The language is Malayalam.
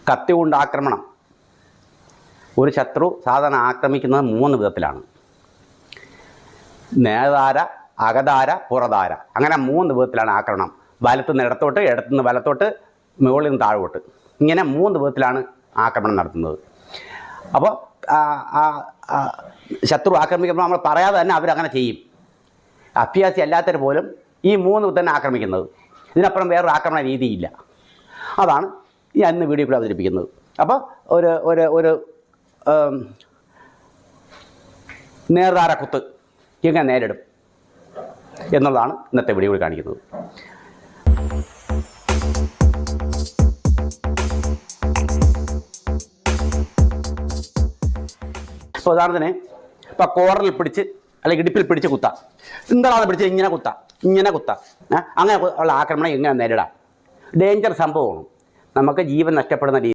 കത്തി കൊണ്ട് ആക്രമണം. ഒരു ശത്രു സാധാരണ ആക്രമിക്കുന്നത് 3 വിധത്തിലാണ്: നേതാര, അകതാര, പുറതാര. അങ്ങനെ 3 വിധത്തിലാണ് ആക്രമണം. വലത്തുനിന്ന് ഇടത്തോട്ട്, ഇടത്തുനിന്ന് വലത്തോട്ട്, മുകളിൽ നിന്ന് താഴോട്ട്. ഇങ്ങനെ 3 വിധത്തിലാണ് ആക്രമണം നടത്തുന്നത്. അപ്പോൾ ശത്രു ആക്രമിക്കുമ്പോൾ നമ്മൾ പറയാതെ തന്നെ അവരങ്ങനെ ചെയ്യും. അഭ്യാസി അല്ലാത്തവർ പോലും ഈ 3 വിധത്തിൽ തന്നെ ആക്രമിക്കുന്നത്. ഇതിനപ്പുറം വേറൊരു ആക്രമണ രീതിയില്ല. അതാണ് ഞാൻ ഇന്ന് വീഡിയോ കൂടെ അവതരിപ്പിക്കുന്നത്. അപ്പോൾ ഒരു നേർധാര കുത്ത് എങ്ങനെ നേരിടും എന്നുള്ളതാണ് ഇന്നത്തെ വീഡിയോയിൽ കാണിക്കുന്നത്. ഇപ്പോൾ ഉദാഹരണത്തിന് ഇപ്പോൾ കോറലിൽ പിടിച്ച് അല്ലെങ്കിൽ ഇടുപ്പിൽ പിടിച്ച് കുത്താം. എന്താണ് പിടിച്ച് ഇങ്ങനെ കുത്താം. അങ്ങനെ ഉള്ള ആക്രമണം എങ്ങനെ നേരിടാം? ഡേഞ്ചർ സംഭവമാണ്. നമുക്ക് ജീവൻ നഷ്ടപ്പെടുന്ന രീതി